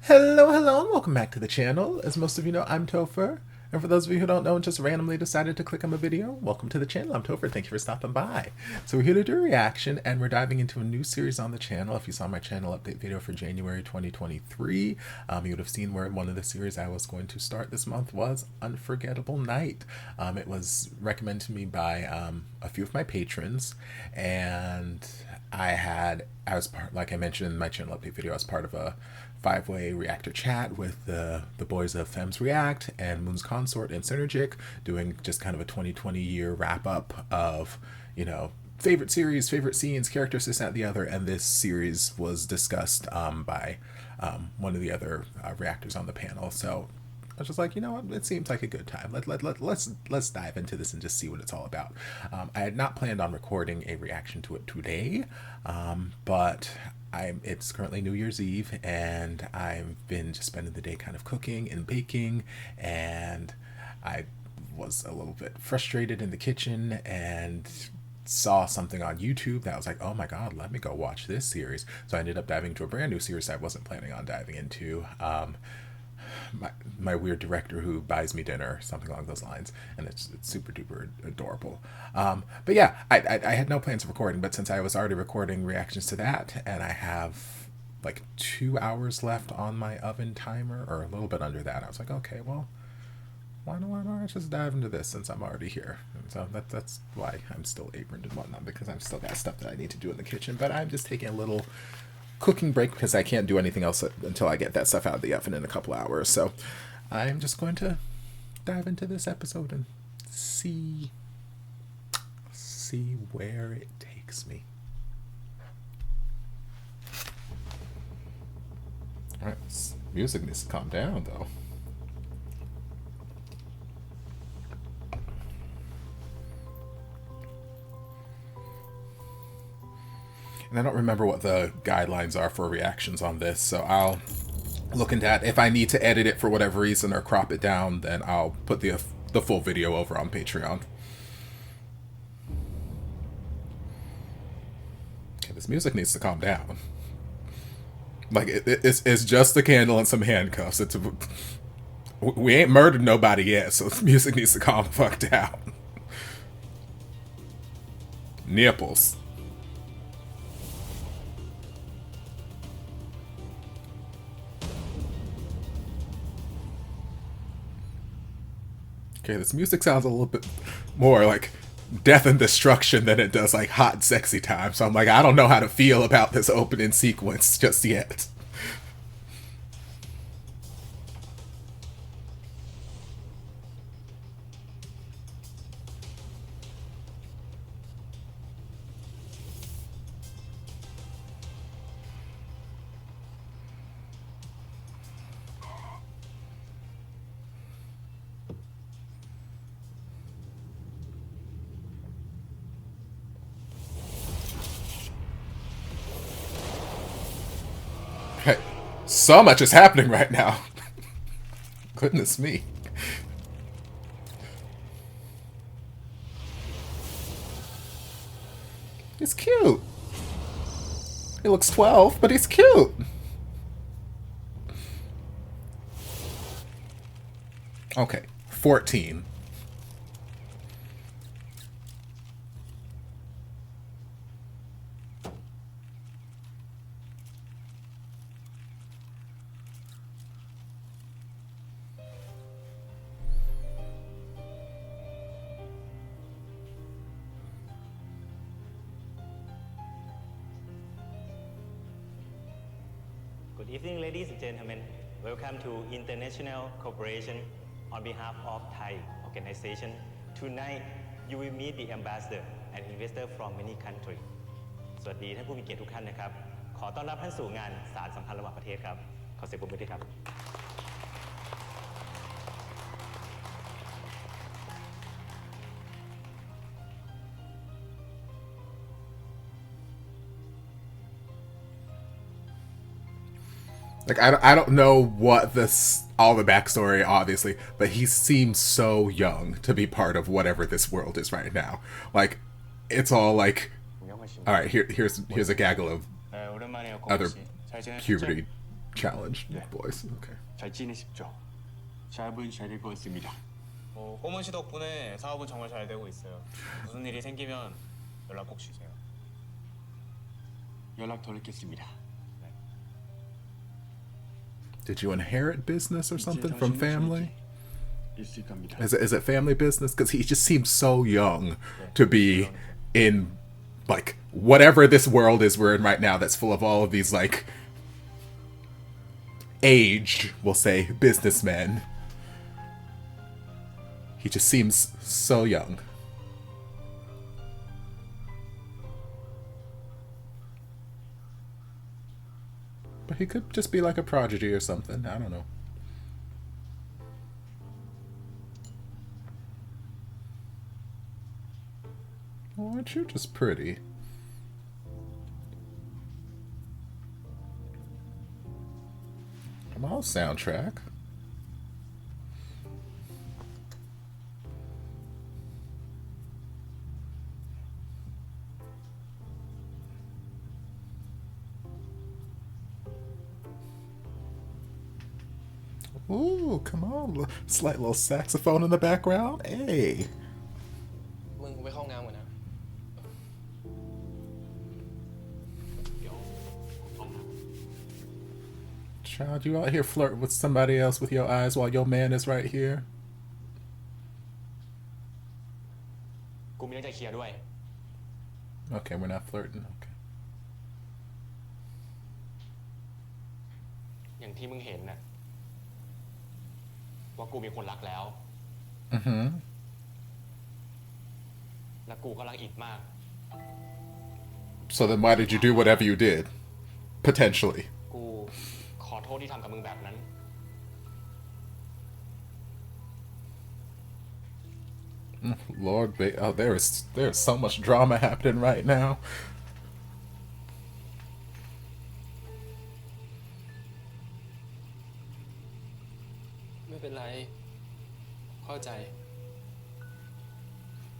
Hello, hello, and welcome back to the channel. As most of you know, I'm Topher. And for those of you who don't know and just randomly decided to click on my video, welcome to the channel. I'm Topher. Thank you for stopping by. So we're here to do a reaction, and we're diving into a new series on the channel. If you saw my channel update video for January 2023, you would have seen where one of the series I was going to start this month was Unforgettable Night. It was recommended to me by a few of my patrons, and I was part, like I mentioned in my channel update video, I was part of a five-way reactor chat with the boys of Fems React and Moon's Consort and Synergic, doing just kind of a 2020 year wrap-up of, you know, favorite series, favorite scenes, characters, this, that, and the other. And this series was discussed by one of the other reactors on the panel. So I was just like, you know what, it seems like a good time. Let's dive into this and just see what it's all about. I had not planned on recording a reaction to it today, but it's currently New Year's Eve, and I've been just spending the day kind of cooking and baking, and I was a little bit frustrated in the kitchen and saw something on YouTube that I was like, oh my god, let me go watch this series. So I ended up diving into a brand new series I wasn't planning on diving into. My weird director who buys me dinner, something along those lines, and it's super duper adorable. But yeah, I had no plans of recording, but since I was already recording reactions to that, and I have like 2 hours left on my oven timer, or a little bit under that, I was like, okay, well, why don't I just dive into this since I'm already here? And so that's why I'm still aproned and whatnot, because I've still got stuff that I need to do in the kitchen, but I'm just taking a little cooking break because I can't do anything else until I get that stuff out of the oven in a couple hours. So I'm just going to dive into this episode and see where it takes me. All right, music needs to calm down though. And I don't remember what the guidelines are for reactions on this, so I'll look into that. If I need to edit it for whatever reason or crop it down, then I'll put the full video over on Patreon. Okay, this music needs to calm down. Like, it's just a candle and some handcuffs. We ain't murdered nobody yet, so the music needs to calm the fuck down. Nipples. Okay, this music sounds a little bit more like death and destruction than it does like hot and sexy time. So I'm like, I don't know how to feel about this opening sequence just yet. Okay, so much is happening right now. Goodness me. He's cute. He looks 12, but he's cute. Okay, 14. Good evening, ladies and gentlemen. Welcome to International Corporation on behalf of Thai organization. Tonight, you will meet the ambassador and investor from many countries. สวัสดีท่านผู้มีเกียรติทุกท่านนะครับ ขอต้อนรับท่านสู่งานสารสัมพันธ์ระหว่างประเทศครับ ขอเสียงปรบมือด้วยครับ Like, I don't know what all the backstory, obviously, but he seems so young to be part of whatever this world is right now. Like, it's all like, all right, here's a gaggle of other puberty challenged 네. boys. Okay. 잘 지내십시오. 샵은 잘 되고 있습니다. 꼬문 씨 덕분에 사업은 정말 잘 되고 있어요. 무슨 일이 생기면 연락 꼭 주세요. 연락 돌리겠습니다. Did you inherit business or something from family? 있을 겁니다. Is it family business? Because he just seems so young to be in like whatever this world is we're in right now that's full of all of these like aged, we'll say, businessmen. He just seems so young. But he could just be like a prodigy or something. I don't know. Oh, aren't you just pretty? Come on, soundtrack. Ooh, come on. Slight little saxophone in the background. Hey. มึงไปเข้าห้องน้ำก่อนนะ Child, you out here flirting with somebody else with your eyes while your man is right here? กูมีเรื่องจะเคลียร์ด้วย Okay, we're not flirting. Okay. อย่างที่มึงเห็นนะว่ากูมีคนรักแล้ว Mm-hmm. และกูกำลังอิดมาก So then why did you do whatever you did? Potentially. กูขอโทษที่ทำกับมึงแบบนั้น Lord, oh, there's so much drama happening right now. ไม่เป็นไร เข้าใจ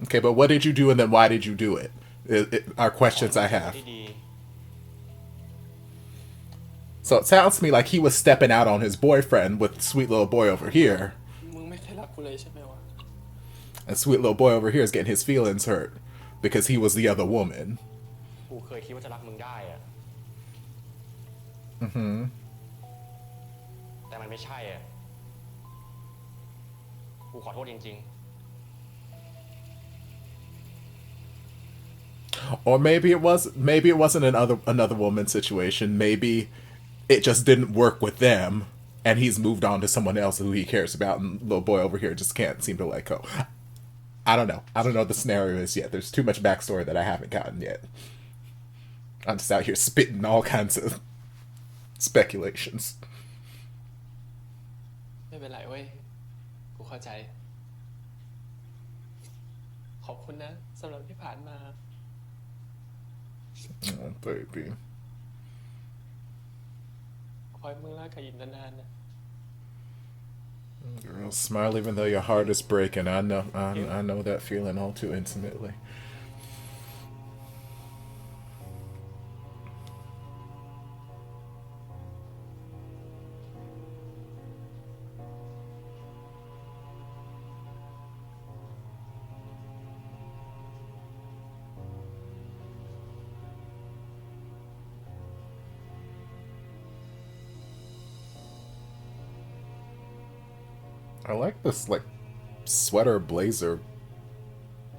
Okay, but what did you do and then why did you do it? Are questions I have. ที่ดี So it sounds to me like he was stepping out on his boyfriend with sweet little boy over here. มึงไม่เคยรักกูเลยใช่ไหมวะ And sweet little boy over here is getting his feelings hurt because he was the other woman. กูเคยคิดว่าจะรักมึงได้อะ Mm-hmm. แต่มันไม่ใช่อะกูขอโทษจริง Or maybe it wasn't another woman's situation. Maybe it just didn't work with them and he's moved on to someone else who he cares about and little boy over here just can't seem to let go. I don't know. I don't know what the scenario is yet. There's too much backstory that I haven't gotten yet. I'm just out here spitting all kinds of speculations. ไม่เป็นไรเว้ย กูเข้าใจ ขอบคุณนะสำหรับที่ผ่านมา Oh, baby. ขอให้มึงรักกับยินนานๆนะ Girl, smile even though your heart is breaking. I know that feeling all too intimately. I like this like sweater blazer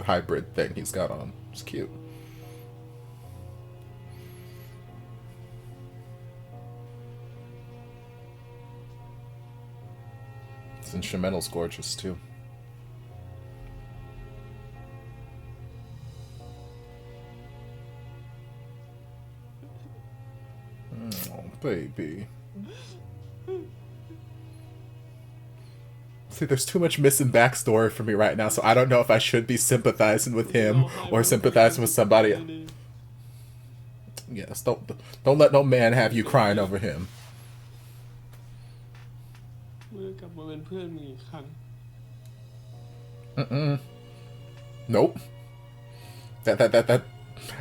hybrid thing he's got on. It's cute. This instrumental's gorgeous too. Oh, baby. See, there's too much missing backstory for me right now, so I don't know if I should be sympathizing with him or sympathizing with somebody else. Yes, don't let no man have you crying over him. เมื่อกลับมาเป็นเพื่อนมึงอีกครั้ง Nope.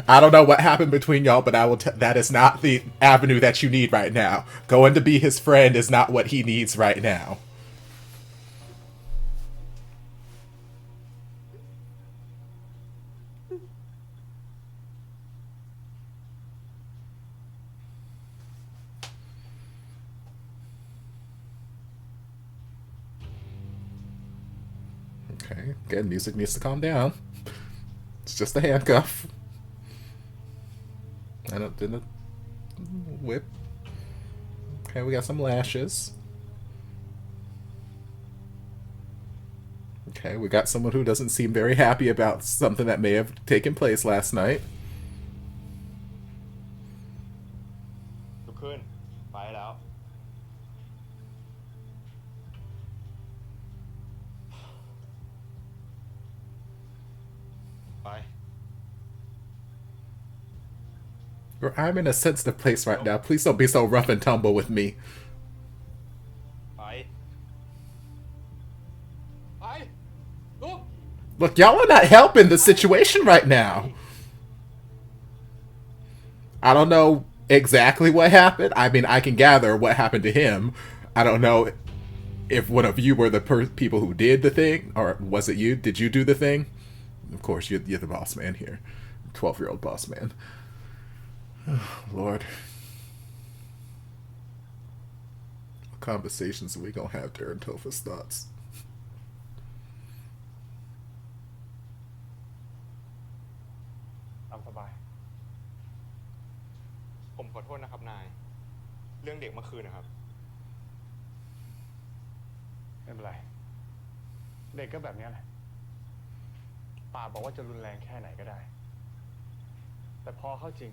I don't know what happened between y'all, but I will. That is not the avenue that you need right now. Going to be his friend is not what he needs right now. Okay, again, music needs to calm down. It's just a handcuff. I don't didn't whip. Okay, we got some lashes. Okay, we got someone who doesn't seem very happy about something that may have taken place last night. ลุกขึ้นไปแล้ว ไป I'm in a sensitive place right now. Please don't be so rough and tumble with me. ไป ไปลุก Look, y'all are not helping the situation right now. I don't know exactly what happened. I mean, I can gather what happened to him. I don't know if one of you were the people who did the thing, or was it you? Did you do the thing? Of course, you're the boss man here. 12-year-old boss man. Oh, Lord. What conversations are we gonna have during Topher's thoughts? ตามสบาย ผมขอโทษนะครับนาย เรื่องเด็กเมื่อคืนนะครับ ไม่เป็นไร เด็กก็แบบนี้แหละป่าบอกว่าจะรุนแรงแค่ไหนก็ได้ แต่พอเข้าจริง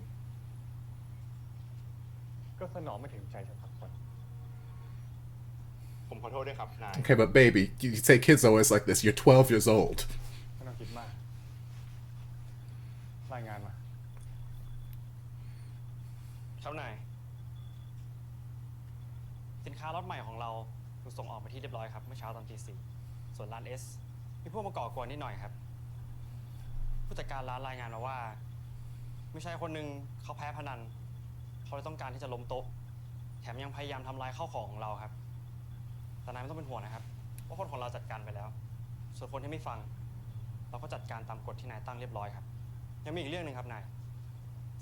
ก็สนองไม่ถึงใจฉันสักคน ผมขอโทษด้วยครับนาย Okay, but baby, you say kids always like this. You're 12 years old. ไม่ต้องคิดมาก รายงานมา ครับนายสินค้าล็อตใหม่ของเราถูกส่งออกไปที่เรียบร้อยครับเมื่อเช้าตอนตี 4ส่วนร้าน S มีพวกมาก่อกวนนิดหน่อยครับผู้จัดการร้านรายงานมาว่ามีชายคนหนึ่งเขาแพ้พนันเขาเลยต้องการที่จะล้มโต๊ะแถมยังพยายามทำลายข้าวของเราครับแต่นายไม่ต้องเป็นห่วงนะครับเพราะคนของเราจัดการไปแล้วส่วนคนที่ไม่ฟังเราก็จัดการตามกฎที่นายตั้งเรียบร้อยครับยังมีอีกเรื่องนึงครับนาย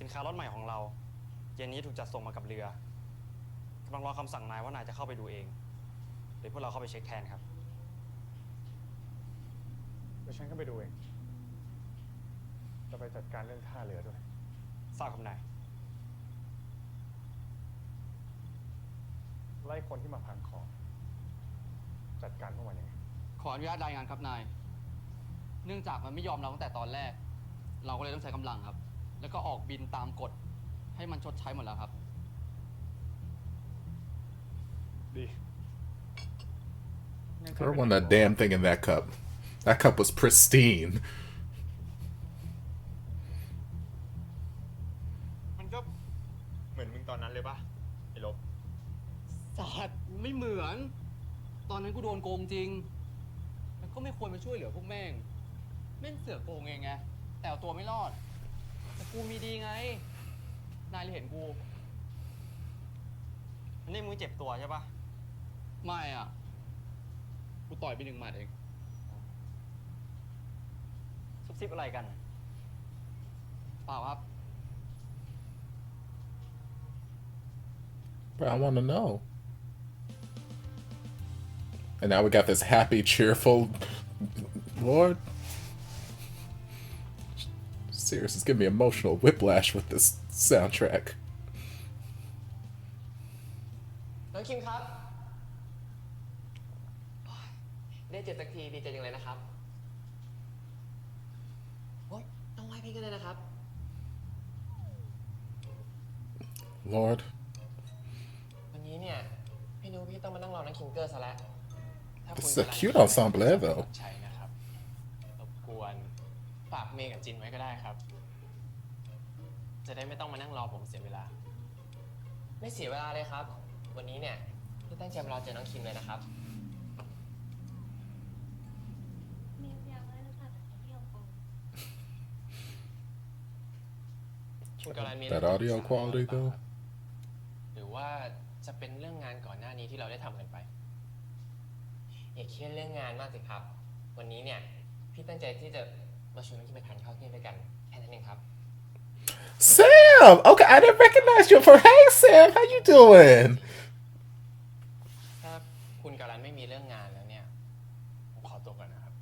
สินค้าล็อตใหม่ของเราเย็นนี้ถูกจัดส่งมากับเรือกำลังรอคำสั่งนายว่านายจะเข้าไปดูเองหรือพวกเราเข้าไปเช็คแทนครับ เดี๋ยวฉันก็ไปดูเอง จะไปจัดการเรื่องท่าเรือด้วย ทราบครับนาย ไล่คนที่มาพังของ จัดการพวกมันยังไง ขออนุญาตรายงานครับนาย เนื่องจากมันไม่ยอมเราตั้งแต่ตอนแรก เราก็เลยต้องใช้กำลังครับ แล้วก็ออกบินตามกฎให้มันชดใช้หมดแล้วครับ ดี There wasn't a damn thing in that cup. That cup was pristine. มันก็เหมือนมึงตอนนั้นเลยปะไอ้ลบ สัตว์ไม่เหมือน ตอนนั้นกูโดนโกงจริง แล้วก็ไม่ควรมาช่วยเหลือพวกแม่งเสือกโกงเองไง แต่เอาตัวไม่รอด แต่กูมีดีไง นายเลยเห็นกู นี่มึงเจ็บตัวใช่ปะ ไม่อ่ะ กูต่อยไป1 หมัดเอง ซุบซิบอะไรกัน เปล่าครับ But I want to know. And now we got this happy, cheerful Lord. Serious, it's giving me emotional whiplash with this soundtrack. น้องคิมครับได้เจอสักทีดีใจจังเลยนะครับโอ๊ยต้องไหว้พี่กันเลยนะครับ Lord. วันนี้เนี่ยพี่นุ้พี่ต้องมานั่งรอน้องคิมเกอร์ซะแล้ว This is a cute ensemble, though. ใช่นะครับรบกวนฝากเมย์กับจินไว้ก็ได้ครับ จะได้ไม่ต้องมานั่งรอผมเสียเวลา ไม่เสียเวลาเลยครับ วันนี้เนี่ยพี่ตั้งใจมารอเจอน้องคิมเลยนะครับ มีพยายามให้รู้จักกับที่ฮ่องกง คุณกรันมี That audio quality though. หรือว่าจะเป็นเรื่องงานก่อนหน้านี้ที่เราได้ทำกันไปอย่าเครียดเรื่องงานมากสิครับวันนี้เนี่ยพี่ตั้งใจที่จะมาชวนพี่ไปทานข้าวเที่ยงด้วยกันแค่นั้นเองครับ Sam! Okay, I didn't recognize you for hey Sam, how you doing? ถ้าคุณกรันไม่มีเรื่องงานแล้วเนี่ยผมขอตัวก่อนนะครับ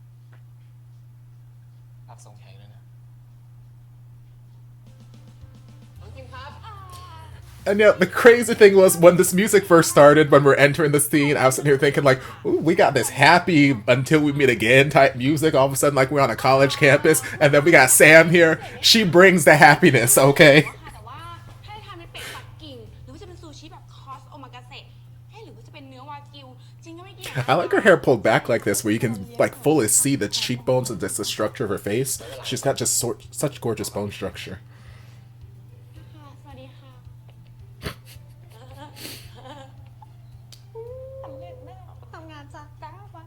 ฝากส่งแขกด้วยนะน้องคิมครับ And yeah, the crazy thing was when this music first started, when we're entering the scene, I was sitting here thinking like, ooh, we got this happy until we meet again type music. All of a sudden, like we're on a college campus, and then we got Sam here. She brings the happiness, okay? แต่ว่าให้ทานเป็นเป็ดปักกิ่งหรือว่าจะเป็นซูชิแบบคอสโอมากาเสะหรือว่าจะเป็นเนื้อวากิวจริงก็ไม่เกี่ยว I like her hair pulled back like this, where you can like fully see the cheekbones and just the structure of her face. She's got just such gorgeous bone structure. สวัสดีค่ะสำเร็จแล้วทำงานจากก้าวมา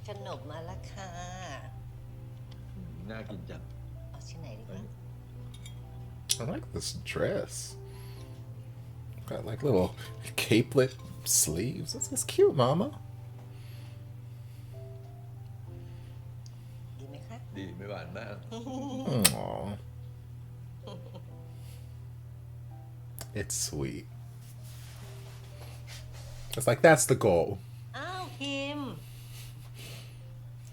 ขนมมาแล้วค่ะ น่ากินจัง เอาชิ้นไหนดีคะ I like this dress. Got like little capelet sleeves. That's cute, Mama. ดีไหมคะ ดีไม่หวานมาก Aww. It's sweet. It's like that's the goal. อ้าวคิม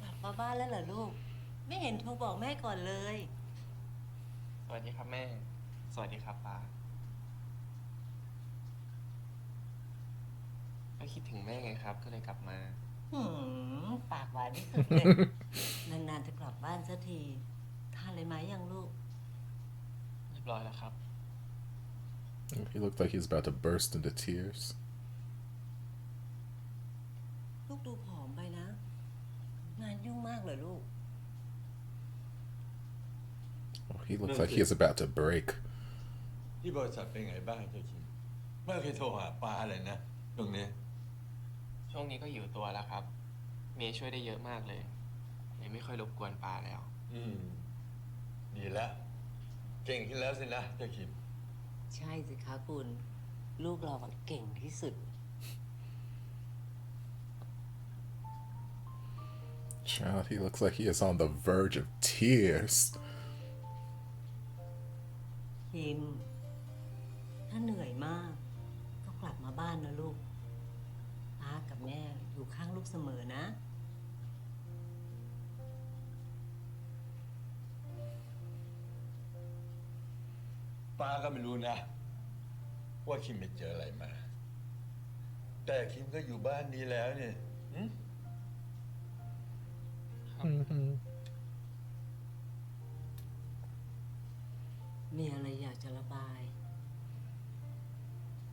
กลับมาบ้านแล้วเหรอลูก ไม่เห็นโทรบอกแม่ก่อนเลย สวัสดีครับแม่สวัสดีครับป้าก็คิดถึงแม่ไงครับก็เลยกลับมา ปากหวานที่สุดเลย นานๆจะกลับบ้านสักทีทานอะไรไหมยังลูก เรียบร้อยแล้วครับ He looked like he's about to burst into tears. ลูกดูผอมไปนะ งานยุ่งมากเลยลูก Oh, he looks like he is about to break. ที่บริษัทเป็นไงบ้างเจ้าชินไม่เคยโทรหาป้าเลยนะตรงนี้ ช่วงนี้ก็อยู่ตัวแล้วครับ เมย์ช่วยได้เยอะมากเลยเลยไม่ค่อยรบกวนป้าแล้ว ดีแล้วเก่งขึ้นแล้วสินะเจ้าชิน ใช่สิคะคุณ ลูกเราอะเก่งที่สุด Child, he looks like he is on the verge of tears. คิม ถ้าเหนื่อยมาก ก็กลับมาบ้านนะลูกป้ากับแม่อยู่ข้างลูกเสมอนะ ป้าก็ไม่รู้นะ ว่าคิมไปเจออะไรมา แต่คิมก็อยู่บ้านนี้แล้วเนี่ย มีอะไรอยากจะระบาย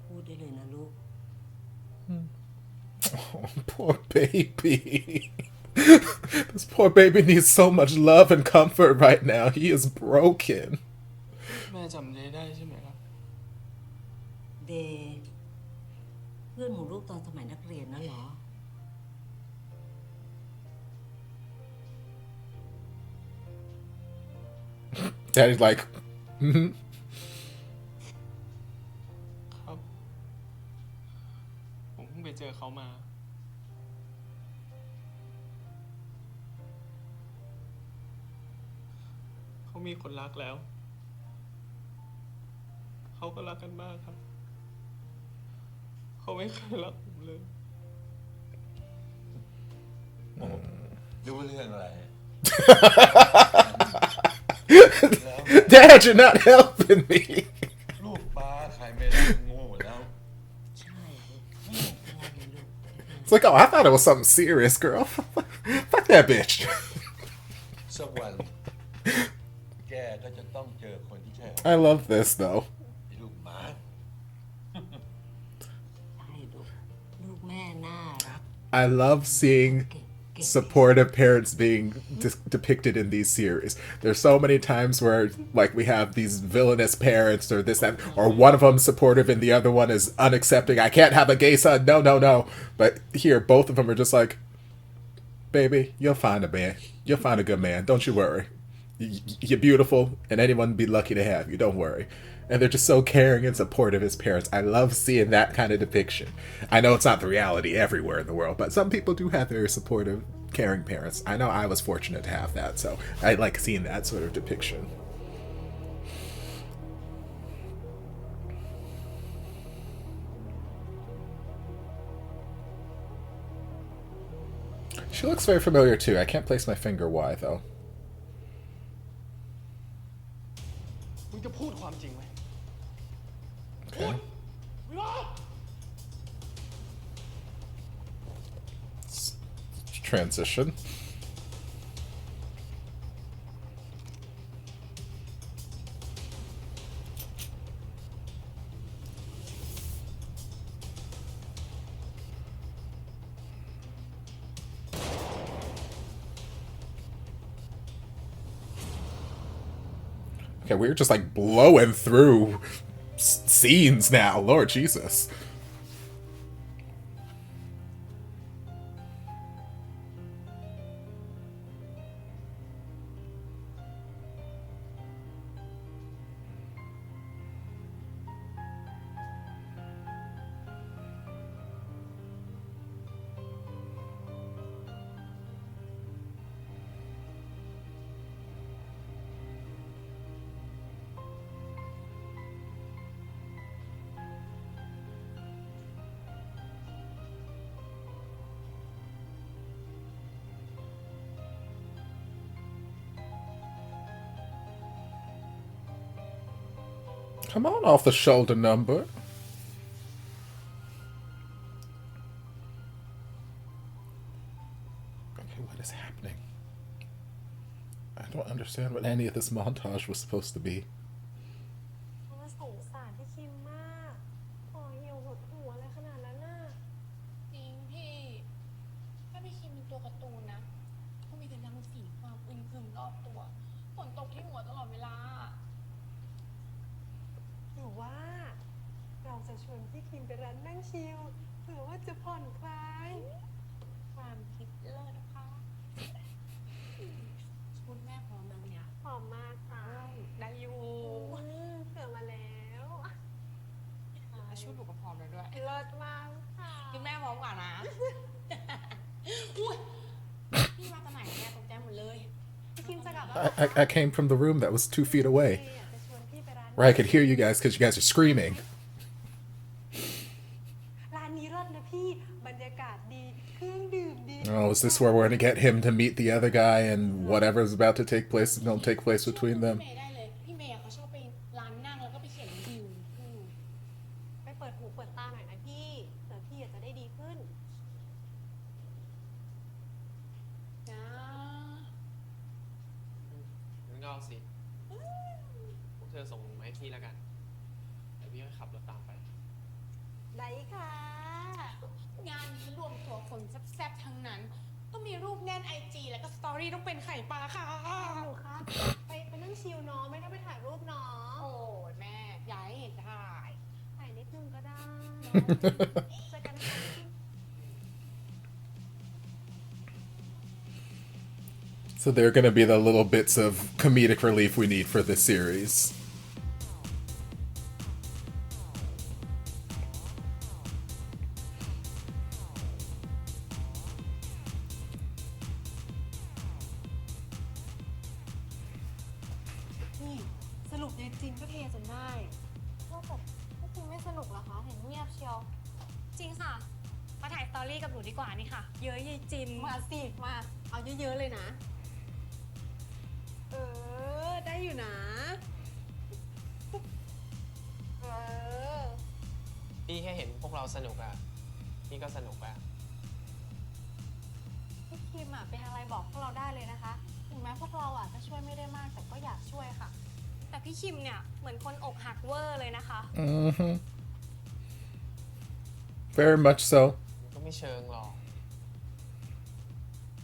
พูดได้เลยนะลูก Oh, poor baby. This poor baby needs so much love and comfort right now. He is broken. แม่จำเดย์ได้ใช่ไหมครับ เดย์เพื่อนของลูกตอนสมัยนักเรียนนะเหรอ Daddy's like, mm-hmm. ครับ ผมเพิ่งไปเจอเขามา เขามีคนรักแล้ว เขาก็รักกันมากครับ เขาไม่เคยรักผมเลย รู้เรื่องอะไร Dad, you're not helping me. ลูกป้าใครไม่รักโง่แล้ว ใช่ไม่เห็นอะไรเลยลูก It's like, oh, I thought it was something serious, girl. Fuck that bitch. สักวัน แกก็จะต้องเจอคนที่ใช่ I love this though. ลูกหมา ใช่ลู แม่น่ารัก I love seeing supportive parents being depicted in these series. There's so many times where like we have these villainous parents or this that, or one of them supportive and the other one is unaccepting. I can't have a gay son. No, no, no. But here, both of them are just like, baby, you'll find a man. You'll find a good man. Don't you worry. You're beautiful, and anyone would be lucky to have you. Don't worry. And they're just so caring and supportive as parents. I love seeing that kind of depiction. I know it's not the reality everywhere in the world, but some people do have very supportive, caring parents. I know I was fortunate to have that, so I like seeing that sort of depiction. She looks very familiar too. I can't place my finger why, though. มึงจะพูดความจริงไหม Okay. Transition. Okay, we're just like blowing through scenes now. Lord Jesus. Come on off the shoulder number. Okay, what is happening? I don't understand what any of this montage was supposed to be. สงสารพี่คิมมากขอเหี่ยวหดหัวอะไรขนาดนั้นน่ะ จริงพี่ ถ้าพี่คิมเป็นตัวการ์ตูนนะก็มีแต่รังสีความอึมครึมรอบตัว ฝนตกที่หัวตลอดเวลา หรือว่าเราจะชวนพี่คิมไปร้านนั่งชิลเผื่อว่าจะผ่อนคลาย ความคิดเลิศนะคะ ชุดแม่พร้อมแล้วเนี่ย หอมมากค่ะ ได้อยู่ เผื่อมาแล้ว ชุดหนูก็พร้อมแล้วด้วย เลิศมากค่ะ กินแม่พร้อมก่อนนะ อุ้ยพี่มาตอนไหนเนี่ยตกใจหมดเลย พี่คิมจะกลับแล้ว I came from the room that was 2 feet away, where I could hear you guys because you guys are screaming. ร้านนี้เลิศนะพี่บรรยากาศดีเครื่องดื่มดี Oh, is this where we're gonna get him to meet the other guy and whatever's about to take place is gonna take place between them? พี่เมย์ได้เลย พี่เมย์เขาชอบไปร้านนั่งแล้วก็ไปเขียนรีวิว ไปเปิดหูเปิดตาหน่อยนะพี่เผื่อพี่จะได้ดีขึ้น จ้า งั้นก็เอาสิพวกเธอส่งมาให้พี่แล้วกันเดี๋ยวพี่ก็ขับรถตามไป ได้ค่ะ งานนี้รวมตัวคนแซ่บๆทั้งนั้น ต้องมีรูปแน่นไอจีแล้วก็สตอรี่ต้องเป็นไข่ปลาค่ะ หนูคะไปนั่งชิลเนาะไม่ต้องไปถ่ายรูปเนาะ โอ้ยแม่อยากให้เห็นถ่าย ถ่ายนิดนึงก็ได้เจอกันค่ะ So they're gonna be the little bits of comedic relief we need for this series. นี่สรุปยายจินก็เทจนได้ว่าแต่พี่คิมไม่สนุกเหรอคะเห็นเงียบเชียว จริงค่ะ มาถ่ายสตอรี่กับหนูดีกว่านี่ค่ะ เยอะยายจิน มาสิมาเอาเยอะๆเลยนะ ได้อยู่นะ พี่แค่เห็นพวกเราสนุกอะพี่ก็สนุกอะ พี่คิมเป็นอะไรบอกพวกเราได้เลยนะคะถึงแม้พวกเราจะช่วยไม่ได้มากแต่ก็อยากช่วยค่ะ แต่พี่คิมเนี่ยเหมือนคนอกหักเวอร์เลยนะคะ Very much so. ก็ไม่ ไม่เชิงหรอก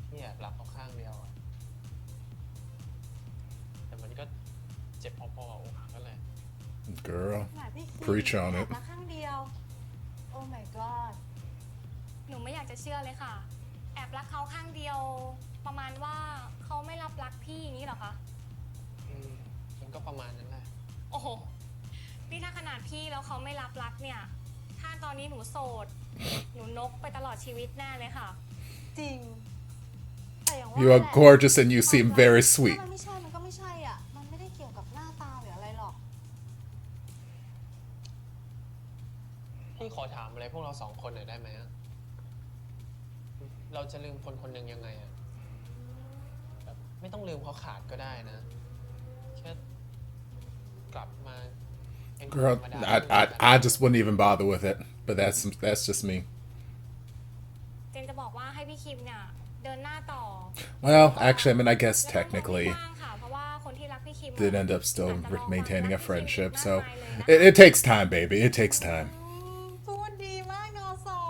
พี่แอบรักเขาข้างเดียวอะแต่มันก็เจ็บพอๆกับอกหักนั่นแหละ Girl, ขนาดพี่คิม preach on แอบ it. รักข้างเดียว โอ้ my god หนูไม่อยากจะเชื่อเลยค่ะ แอบรักเขาข้างเดียว ประมาณว่าเขาไม่รับรักพี่อย่างนี้เหรอคะ มันก็ประมาณนั้นแหละ โอ้โห นี่ถ้าขนาดพี่แล้วเขาไม่รับรักเนี่ย ถ้าตอนนี้หนูโสด หนูนกไปตลอดชีวิตแน่เลยค่ะ จริง แต่อย่างว่า You are แหละ gorgeous and you seem very ถ้า sweet. มันไม่ใช่มันก็ไม่ใช่อ่ะ มันไม่ได้เกี่ยวกับหน้าตาหรืออะไรหรอก พี่ขอถามอะไรพวกเราสองคนหน่อยได้ไหมอะเราจะลืมคนคนหนึ่งยังไงอะแบบไม่ต้องลืมเขาขาดก็ได้นะแค่กลับมาเป็นคน Girl, ธรรมดา I just wouldn't even bother with it. But that's just me. เจนจะบอกว่าให้พี่คิมเนี่ยเดินหน้าต่อ Well, actually, I mean, I guess แล้วก็ technically มองให้กว้างค่ะเพราะว่าคนที่รักพี่คิม did end up still maintaining a friendship. So มากมายเลยนะคะ it takes time, baby. It takes time. พูดดีมากนอสอ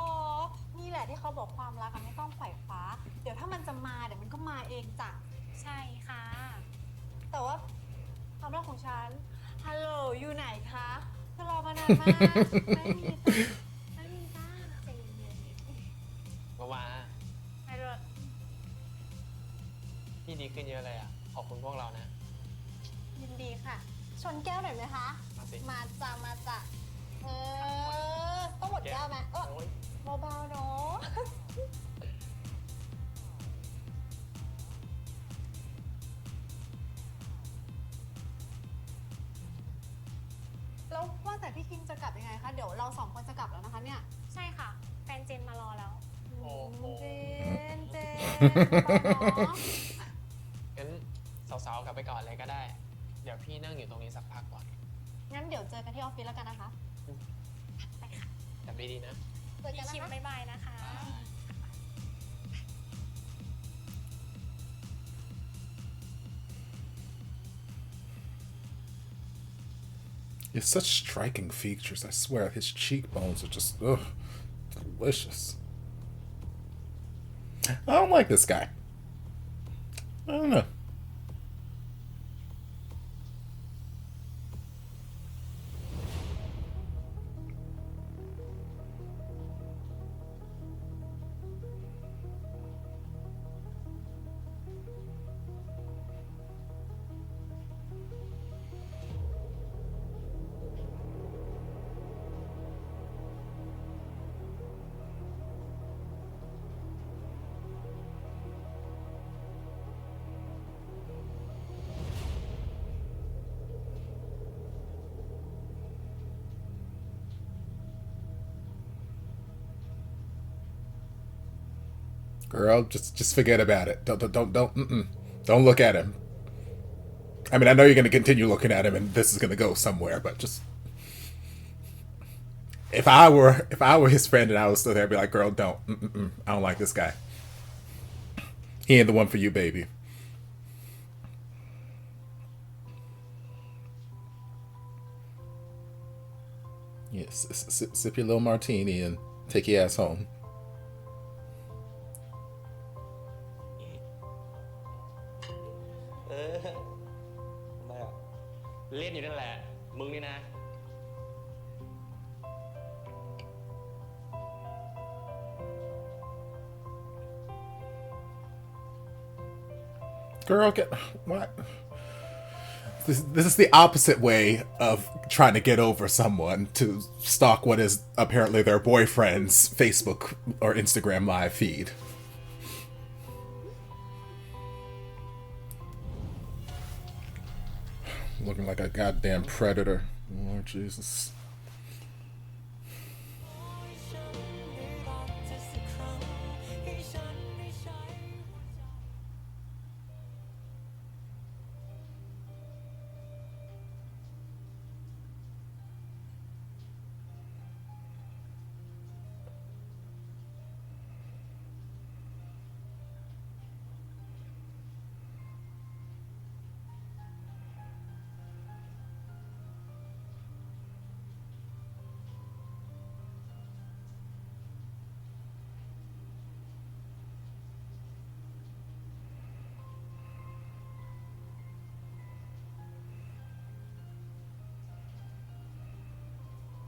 นี่แหละที่เขาบอกความรักอะไม่ต้องไขว่คว้า เดี๋ยวถ้ามันจะมาเดี๋ยวมันก็มาเองจ้ะ ใช่ค่ะ แต่ว่าความรักของฉัน ฮัลโหล อยู่ไหนคะเธอรอมานานมาก ไม่มีจ้ะไม่มีจ้าใจเย็น ว่า ๆไอ้รถ พี่ดีขึ้นเยอะเลยอ่ะ ขอบคุณพวกเรานะ ยินดีค่ะ ชนแก้วหน่อยไหมคะ มาสิ มาจ้ะมาจ้ะต้องหมดแก้วไหมโอ๊ย เบาๆเนาะ แล้วว่าแต่พี่คิมจะกลับยังไงคะ เดี๋ยวเราสองคนจะกลับแล้วนะคะเนี่ย ใช่ค่ะ แฟนเจนมารอแล้ว โอ้โห เจนเนาะ งั้นสาวๆกลับไปก่อนเลยก็ได้ เดี๋ยวพี่นั่งอยู่ตรงนี้สักพักก่อน งั้นเดี๋ยวเจอกันที่ออฟฟิศแล้วกันนะคะ ไปค่ะ กลับดีๆนะ เจอกั พี่ นนะ คิม คะ บ๊ายบายนะคะ He has such striking features. I swear, his cheekbones are just delicious. I don't like this guy. I don't know. Girl, just forget about it. Don't look at him. I mean, I know you're going to continue looking at him, and this is going to go somewhere. But just if I were his friend and I was still there, I'd be like, girl, don't. I don't like this guy. He ain't the one for you, baby. Yes, sip your little martini and take your ass home. ทำไมอ่ะ เล่นอยู่นั่นแหละ มึงนี่นะ Girl, get what? This is the opposite way of trying to get over someone, to stalk what is apparently their boyfriend's Facebook or Instagram live feed. Looking like a goddamn predator. Lord Jesus.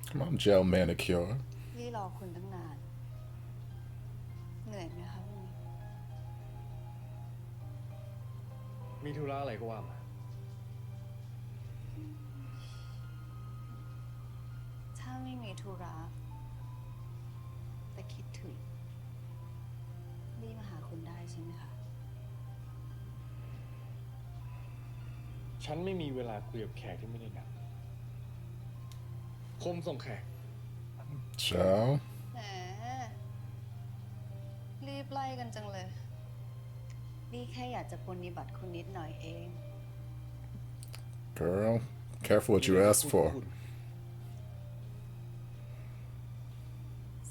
Come on, gel manicure. นี่รอคุณตั้งนาน เหนื่อยไหมคะวันนี้ มีธุระอะไรก็ว่ามา ถ้าไม่มีธุระแต่คิดถึงรีบมาหาคุณได้ใช่ไหมคะ ฉันไม่มีเวลาคุยกับแขกที่ไม่ได้นัดคมส่งแขก Ciao. แหมรีบไล่กันจังเลย นี่แค่อยากจะปรนนิบัติคุณนิดหน่อยเอง Girl, careful what you ask for.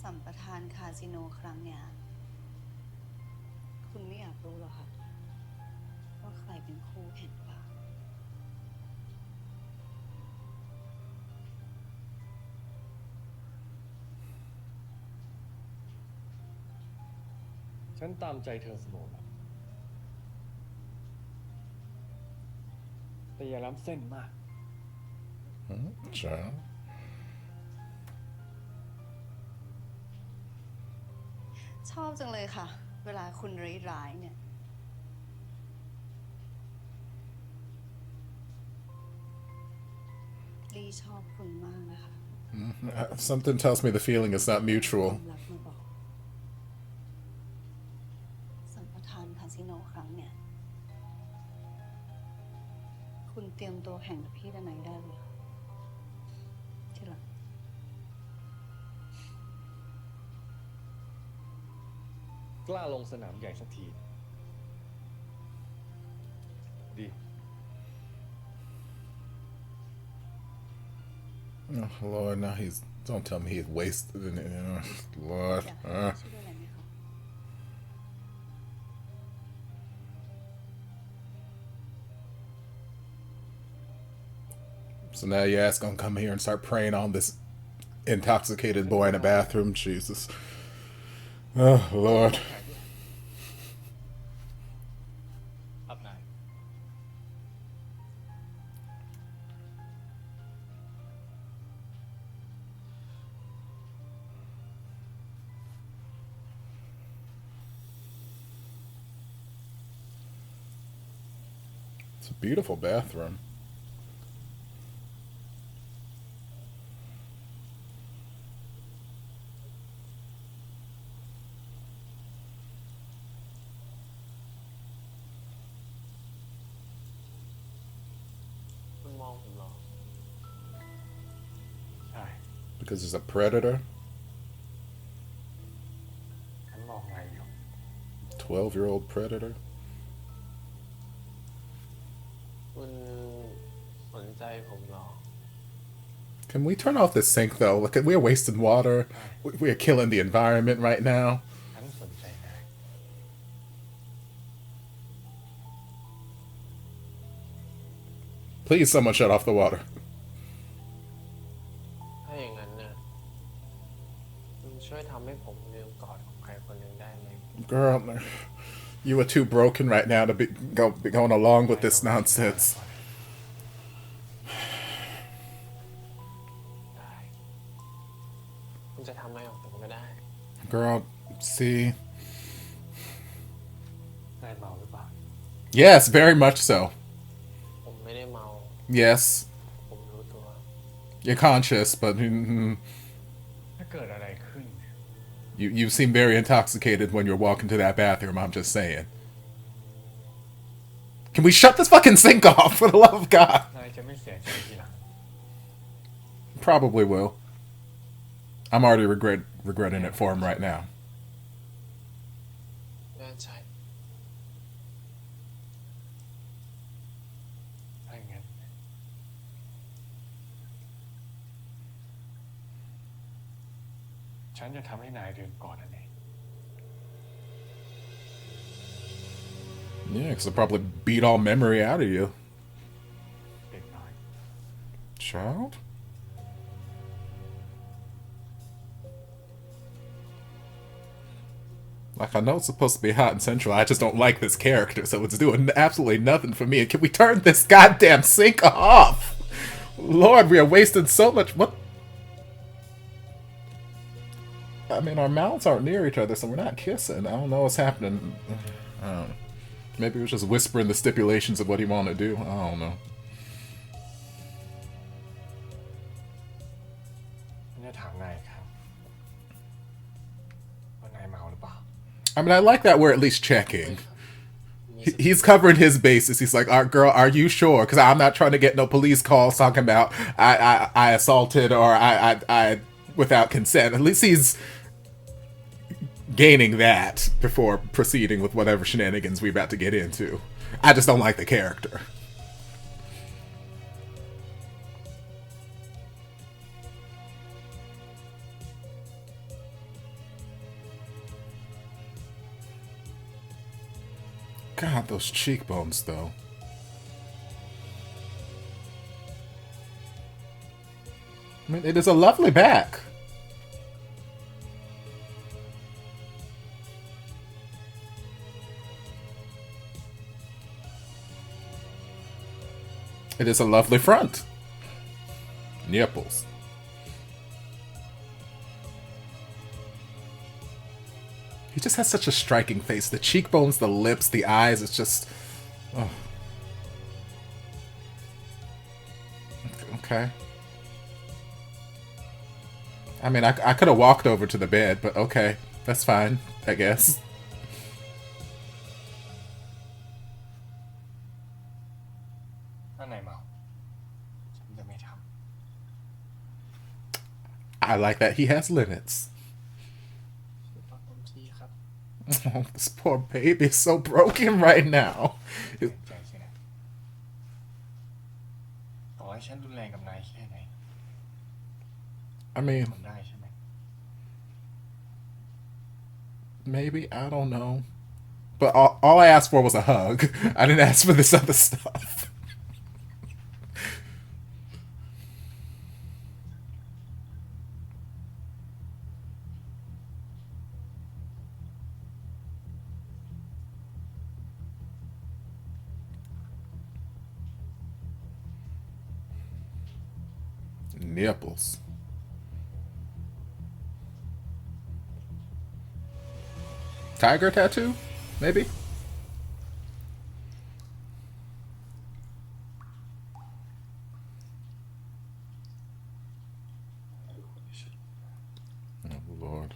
สัมปทานคาสิโนครั้งเนี้ยคุณไม่อยากรู้หรอคะว่าใครเป็นคู่แข่งหรือเปล่า ฉันตามใจเธอเสมอมาแต่อย่าล้ำเส้นมาก Ciao. ชอบจังเลยค่ะ เวลาคุณร้ายๆเนี่ย ลีชอบคุณมากนะคะ Something tells me the feeling is not ค mutual. วามรักมาบอก สัมปทานคาสิโนครั้งเนี่ย คุณเตรียมตัวแข่งกับพี่ด้านไหนได้เลยค่ะที่หลัง กล้าลงสนามใหญ่สักที ดี Oh, Lord, now he's. Don't tell me he's wasted in it. Lord. อยากให้ช่วยด้วยอะไรไหมคะ So now your ass gonna come here and start preying on this intoxicated boy in a bathroom? Jesus. Oh, Lord. ครับนาย It's a beautiful bathroom. คุณมองผมเหรอ ใช่ Because he's a predator. ฉันมองอะไรอยู่ 12-year-old predator. คุณสนใจผมเหรอ Can we turn off this sink though? Look, we're wasting water. We're killing the environment right now. ฉันสนใจนาย Please, someone shut off the water. ถ้าอย่างนั้นเนี่ยคุณช่วยทำให้ผมลืมกอดของใครคนหนึ่งได้ไหม Girl, you are too broken right now to be going along with this nonsense. ได้ คุณจะทำอะไรของผมก็ได้ Girl, see. นายเมาหรือเปล่า Yes, very much so. ผมไม่ได้เมา Yes, ผมรู้ตัว you're conscious, but ถ้าเกิดอะไรขึ้น you seem very intoxicated when you're walking to that bathroom. I'm just saying. Can we shut this fucking sink off, for the love of God? นายจะไม่เสียใจทีหลัง Probably will. I'm already regretting it for him right now. แน่ใจ ถ้าอย่างนั้น ฉันจะทำให้นายเดินก่อนนั่นเอง Yeah, because I'll probably beat all memory out of you. เด็กน้อย Child? Like, I know it's supposed to be hot and sensual. I just don't like this character, so it's doing absolutely nothing for me. And can we turn this goddamn sink off? Lord, we are wasting so much. What? I mean, our mouths aren't near each other, so we're not kissing. I don't know what's happening. Maybe he was just whispering the stipulations of what he wanted to do. I don't know. เนี่ยถามนายครับว่านายเมาหรือเปล่า I mean, I like that we're at least checking. He's covering his bases. He's like, girl, are you sure? Because I'm not trying to get no police calls talking about I assaulted or I without consent. At least he's gaining that before proceeding with whatever shenanigans we're about to get into. I just don't like the character. God, those cheekbones, though. I mean, it is a lovely back. It is a lovely front. Nipples. He just has such a striking face. The cheekbones, the lips, the eyes, it's just... Oh. Okay. I mean, I could have walked over to the bed, but okay. That's fine, I guess. I like that he has limits. Oh, this poor baby is so broken right now. I mean, maybe, I don't know. But all I asked for was a hug. I didn't ask for this other stuff. Nipples. Tiger tattoo? Maybe? Oh, Lord.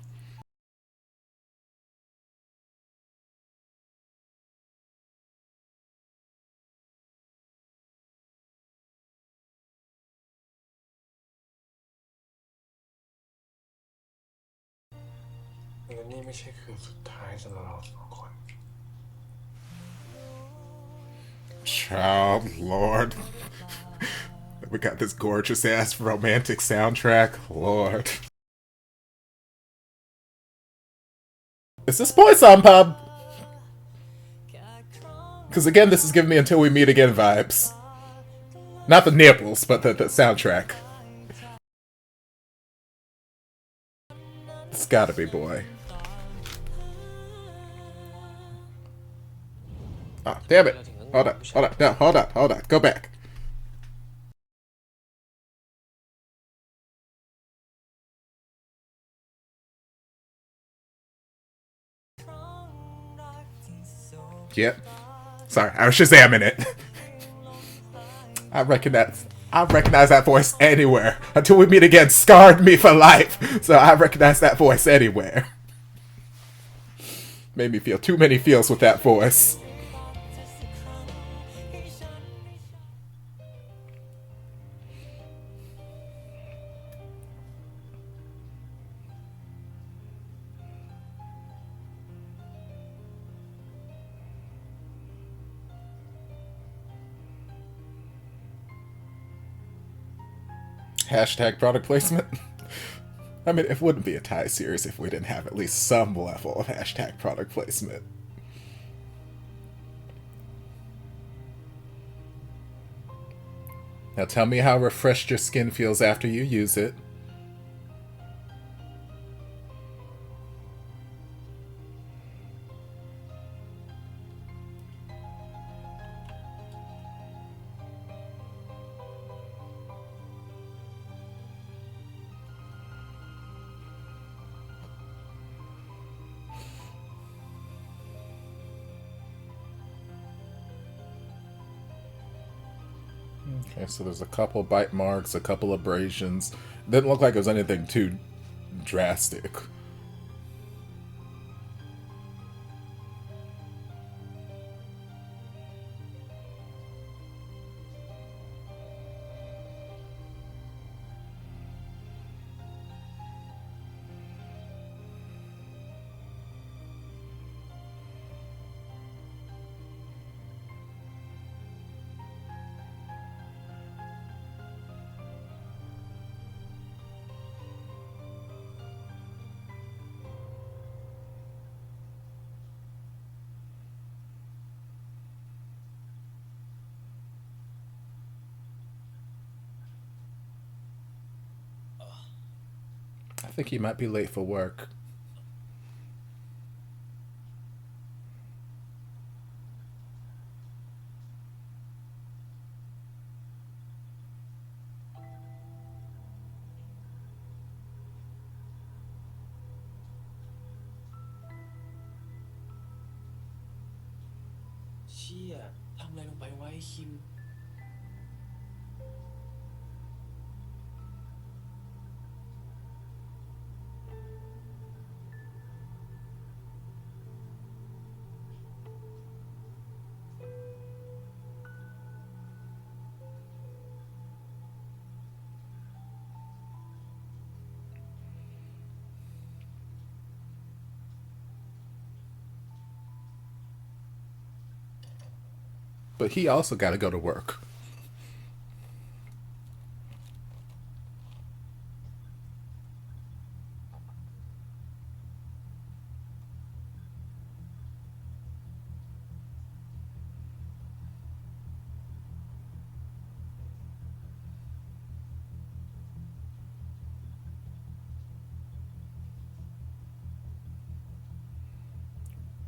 Child, Lord. We got this gorgeous ass romantic soundtrack. Lord. Is this Boys on Pub? Because again, this is giving me Until We Meet Again vibes. Not the nipples, but the soundtrack. It's gotta be Boy. Oh, damn it. Hold up, no, hold on, go back. Yep. Sorry, I was Shazamming it. I recognize that voice anywhere. Until We Meet Again scarred me for life, so I recognize that voice anywhere. Made me feel too many feels with that voice. Hashtag product placement. I mean, it wouldn't be a Thai series if we didn't have at least some level of hashtag product placement. Now tell me how refreshed your skin feels after you use it. Okay, so there's a couple bite marks, a couple abrasions. Didn't look like it was anything too drastic. I think he might be late for work. Shia, ทำอะไรลงไปไว้คิม But he also got to go to work.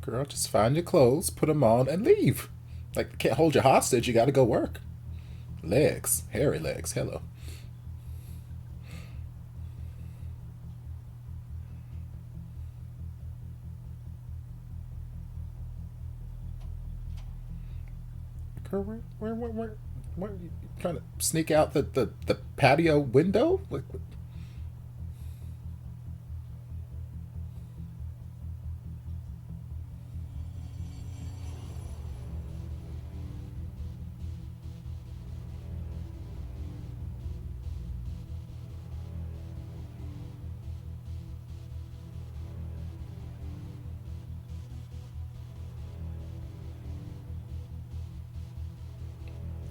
Girl, just find your clothes, put them on, and leave. Like, can't hold you hostage. You got to go work. Legs. Hairy legs. Hello. Girl, where are you trying to sneak out the patio window? Like,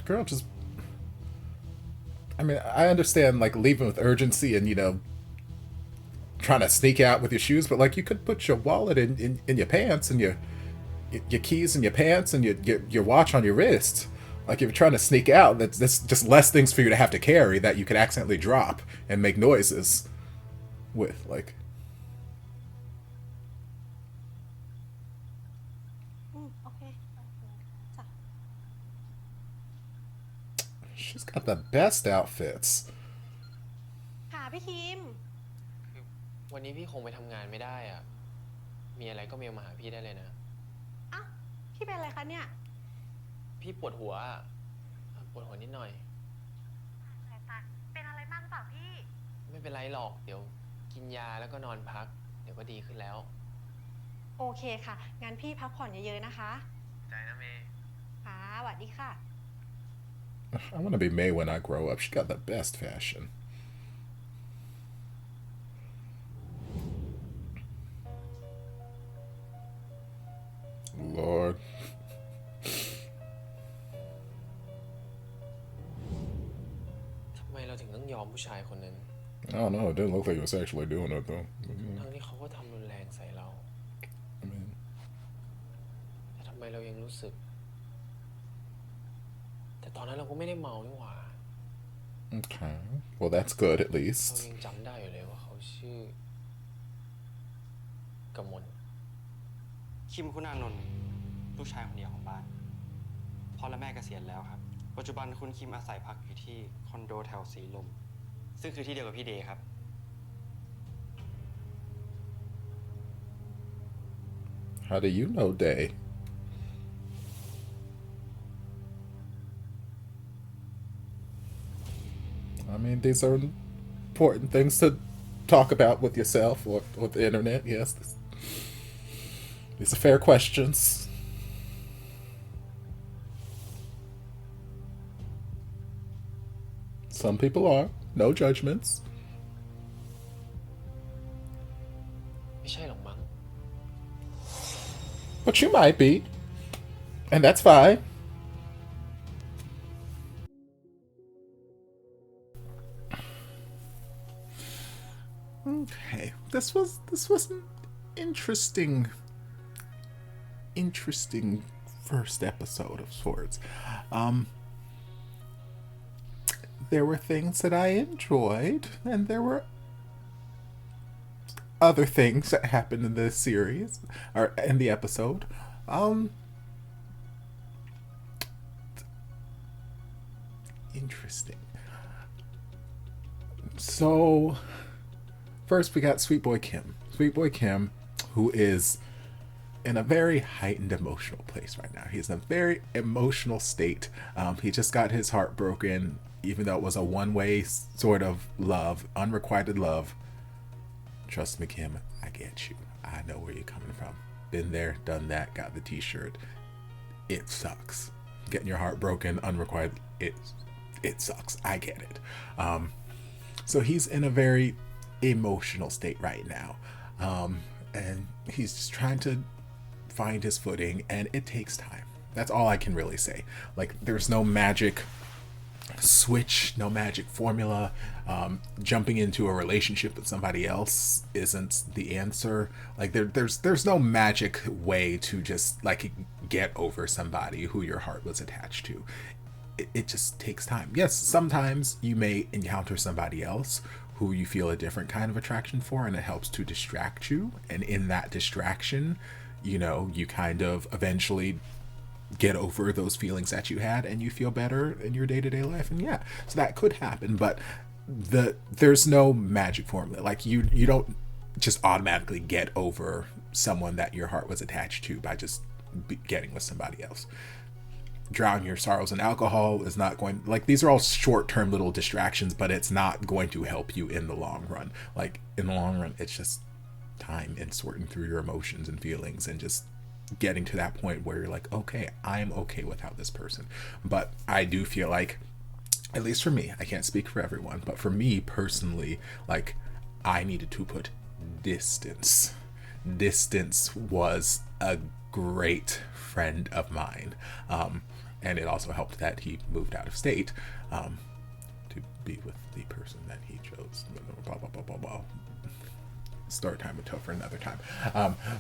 girl, just... I mean, I understand, like, leaving with urgency and, you know, trying to sneak out with your shoes, but, like, you could put your wallet in your pants and your keys in your pants and your watch on your wrist. Like, if you're trying to sneak out, that's just less things for you to have to carry that you could accidentally drop and make noises with, like... She's got the best outfits. ค่ะพี่คิม วันนี้พี่คงไปทำงานไม่ได้อ่ะ มีอะไรก็เมลมาหาพี่ได้เลยนะ อ่ะพี่เป็นอะไรคะเนี่ย พี่ปวดหัวอะปวดหัวนิดหน่อย เป็นอะไรมากหรือเปล่าพี่ ไม่เป็นไรหรอก เดี๋ยวกินยาแล้วก็นอนพัก เดี๋ยวก็ดีขึ้นแล้ว โอเคค่ะ งั้นพี่พักผ่อนเยอะๆนะคะ ใจนะเมย์ ค่ะสวัสดีค่ะ I want to be May when I grow up. She got the best fashion. Lord. ทำไมเราถึงต้องยอมผู้ชายคนนั้น I don't know. It didn't look like he was actually doing it, though. ทั้งที่เขาก็ทำรุนแรงใส่เรา I mean... แต่ทำไมเรายังรู้สึก แต่ตอนนั้นเราก็ไม่ได้เมานี่หว่า Okay. Well, that's good, at เรา least. ยังจำได้อยู่เลยว่าเขาชื่อกมล คิมคุณอานนท์ลูกชายคนเดียวของบ้านพ่อและแม่เกษียณแล้วครับ ปัจจุบันคุณคิมอาศัยพักอยู่ที่คอนโดแถวสีลม ซึ่งคือที่เดียวกับพี่เดย์ครับ How do you know Day? mean, these are important things to talk about with yourself or with the internet. Yes, these are fair questions. Some people are. No judgments. ไม่ใช่หรอกมั้ง But you might be. And that's fine. Okay. This was an interesting first episode of sorts. There were things that I enjoyed, and there were other things that happened in this series, or in the episode. Interesting. So, first we got Sweet Boy Kim. Sweet Boy Kim, who is in a very heightened emotional place right now. He's in a very emotional state. He just got his heart broken, even though it was a one-way sort of love, unrequited love. Trust me, Kim, I get you. I know where you're coming from. Been there, done that, got the t-shirt. It sucks. Getting your heart broken, unrequited, it sucks. I get it. So he's in a very emotional state right now. And he's just trying to find his footing, and it takes time. That's all I can really say. Like, there's no magic switch, no magic formula. Jumping into a relationship with somebody else isn't the answer. Like, there's no magic way to just like get over somebody who your heart was attached to. It just takes time. Yes, sometimes you may encounter somebody else who you feel a different kind of attraction for, and it helps to distract you. And in that distraction, you know, you kind of eventually get over those feelings that you had, and you feel better in your day-to-day life. And yeah, so that could happen, but there's no magic formula. Like, you don't just automatically get over someone that your heart was attached to by just getting with somebody else. Drown your sorrows in alcohol is not going, like, these are all short-term little distractions, but it's not going to help you in the long run. Like, in the long run, it's just time and sorting through your emotions and feelings and just getting to that point where you're like, okay, I'm okay without this person. But I do feel like, at least for me, I can't speak for everyone, but for me personally, like, I needed to put distance. Distance was a great friend of mine. And it also helped that he moved out of state to be with the person that he chose. Blah, blah, blah, blah, blah. Story time with Topher another time.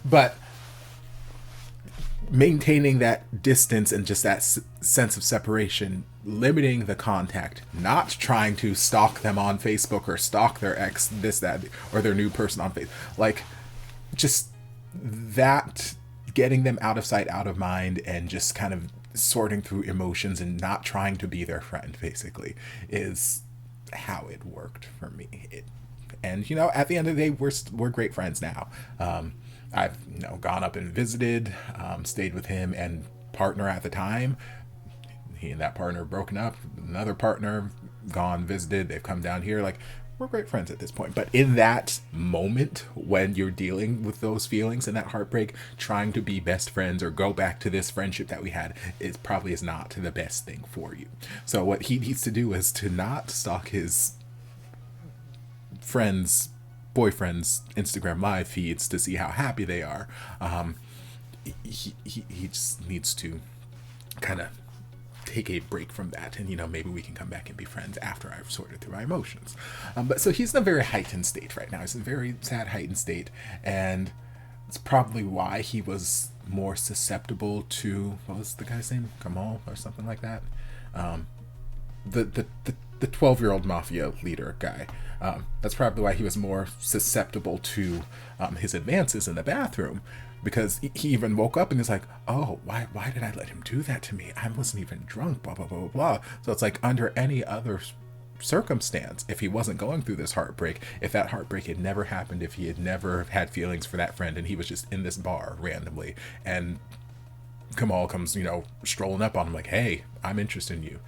But maintaining that distance and just that sense of separation, limiting the contact, not trying to stalk them on Facebook or stalk their ex, this, that, or their new person on Facebook. Like, just that, getting them out of sight, out of mind, and just kind of sorting through emotions and not trying to be their friend, basically, is how it worked for me. And, you know, at the end of the day, we're great friends now. I've, you know, gone up and visited, stayed with him and partner at the time. He and that partner broken up. Another partner gone, visited. They've come down here. Like, we're great friends at this point. But in that moment, when you're dealing with those feelings and that heartbreak, trying to be best friends or go back to this friendship that we had, it probably is not the best thing for you. So what he needs to do is to not stalk his friends' boyfriend's Instagram live feeds to see how happy they are. He just needs to kind of take a break from that, and, you know, maybe we can come back and be friends after I've sorted through my emotions. But so he's in a very heightened state right now. He's in a very sad heightened state, and it's probably why he was more susceptible to, what was the guy's name, Kamal or something like that, the 12-year-old mafia leader guy. That's probably why he was more susceptible to his advances in the bathroom, because he even woke up and he's like, oh, why did I let him do that to me? I wasn't even drunk, blah, blah, blah, blah, blah. So it's like, under any other circumstance, if he wasn't going through this heartbreak, if that heartbreak had never happened, if he had never had feelings for that friend and he was just in this bar randomly, and Kamal comes, you know, strolling up on him like, hey, I'm interested in you.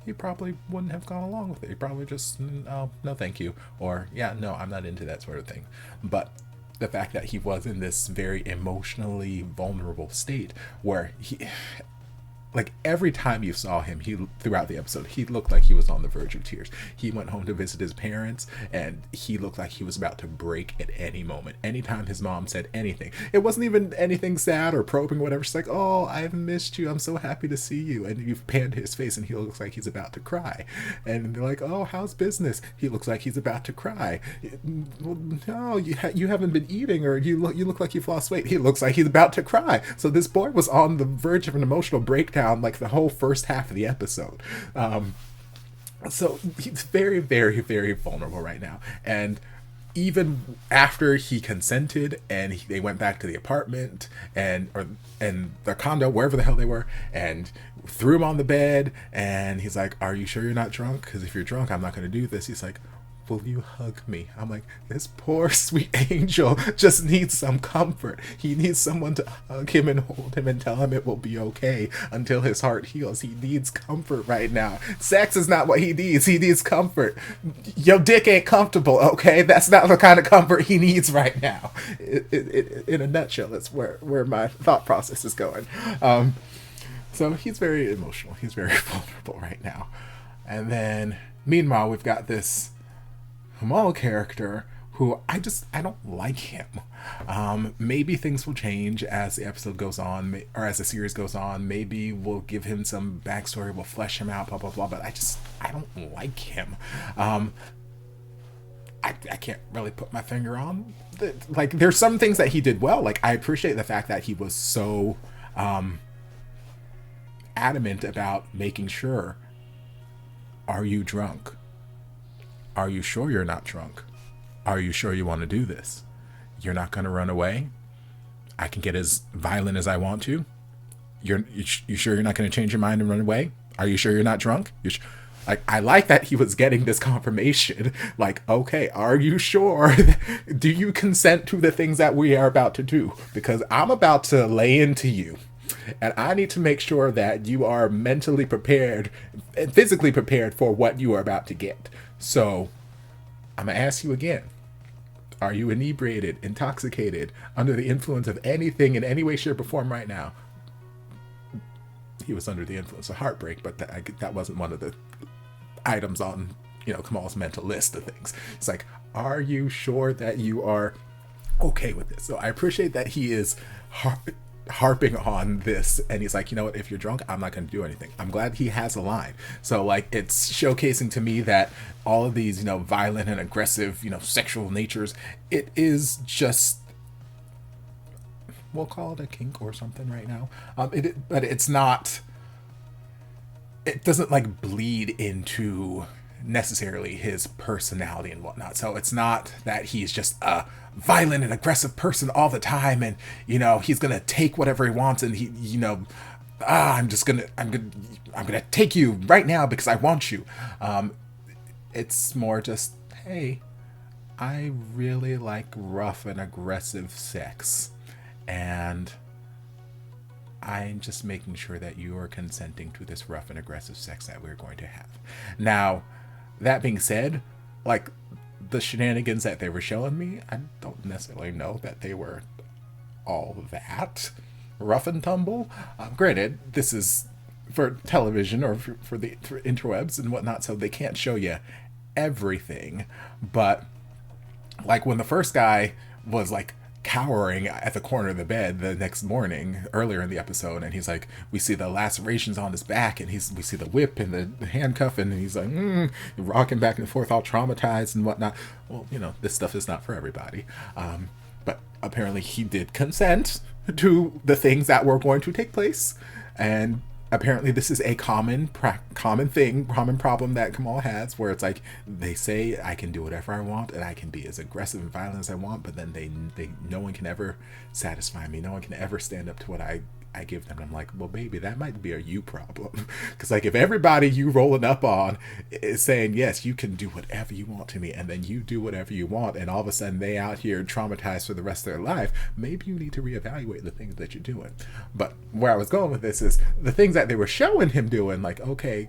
he probably wouldn't have gone along with it. He probably just, oh, no thank you, or yeah, no, I'm not into that sort of thing. But the fact that he was in this very emotionally vulnerable state where he, like, every time you saw him, throughout the episode, he looked like he was on the verge of tears. He went home to visit his parents, and he looked like he was about to break at any moment. Anytime his mom said anything, it wasn't even anything sad or probing or whatever. She's like, "Oh, I've missed you. I'm so happy to see you." And you've panned his face, and he looks like he's about to cry. And they're like, "Oh, how's business?" He looks like he's about to cry. Well, no, you haven't been eating, or you look like you've lost weight. He looks like he's about to cry. So this boy was on the verge of an emotional breakdown like the whole first half of the episode. So he's very, very, very vulnerable right now. And even after he consented and they went back to the apartment and the condo, wherever the hell they were, and threw him on the bed, and he's like, "Are you sure you're not drunk? Because if you're drunk, I'm not going to do this." He's like, "Will you hug me?" I'm like, this poor sweet angel just needs some comfort. He needs someone to hug him and hold him and tell him it will be okay until his heart heals. He needs comfort right now. Sex is not what he needs. He needs comfort. Your dick ain't comfortable, okay? That's not the kind of comfort he needs right now. In a nutshell, that's where my thought process is going. So he's very emotional. He's very vulnerable right now. And then, meanwhile, we've got this Kamal character who I don't like him. Maybe things will change as the episode goes on, or as the series goes on. Maybe we'll give him some backstory, we'll flesh him out, blah blah blah, but I don't like him. I can't really put my finger on like, there's some things that he did well. Like, I appreciate the fact that he was so adamant about making sure, are you drunk? Are you sure you're not drunk? Are you sure you want to do this? You're not going to run away? I can get as violent as I want to? You sure you're not going to change your mind and run away? Are you sure you're not drunk? Like, I like that he was getting this confirmation. Like, okay, are you sure? Do you consent to the things that we are about to do? Because I'm about to lay into you. And I need to make sure that you are mentally prepared and physically prepared for what you are about to get. So I'm going to ask you again. Are you inebriated, intoxicated, under the influence of anything in any way, shape, or form right now? He was under the influence of heartbreak, but that wasn't one of the items on, Kamal's mental list of things. It's like, are you sure that you are okay with this? So I appreciate that he is harping on this, and he's like, you know what, if you're drunk, I'm not going to do anything. I'm glad he has a line. So, like, it's showcasing to me that all of these, violent and aggressive, sexual natures, it is just, we'll call it a kink or something right now. But it's not, it doesn't like bleed into necessarily his personality and whatnot. So it's not that he's just a violent and aggressive person all the time, and he's gonna take whatever he wants, and I'm gonna take you right now because I want you. It's more just, hey, I really like rough and aggressive sex, and I'm just making sure that you are consenting to this rough and aggressive sex that we're going to have. Now, that being said, like, the shenanigans that they were showing me, I don't necessarily know that they were all that rough and tumble. Granted, this is for television or for interwebs and whatnot, so they can't show you everything. But, like, when the first guy was, like, cowering at the corner of the bed the next morning earlier in the episode, and he's like, we see the lacerations on his back, and we see the whip and the handcuff, and he's like rocking back and forth all traumatized and whatnot. Well, this stuff is not for everybody, but apparently he did consent to the things that were going to take place, and apparently this is a common problem that Kamal has, where it's like, they say I can do whatever I want and I can be as aggressive and violent as I want, but then no one can ever satisfy me. No one can ever stand up to what I give them. And I'm like, well, baby, that might be a you problem. Because, like, if everybody you rolling up on is saying, yes, you can do whatever you want to me, and then you do whatever you want, and all of a sudden they out here traumatized for the rest of their life, maybe you need to reevaluate the things that you're doing. But where I was going with this is the things that they were showing him doing, like, okay,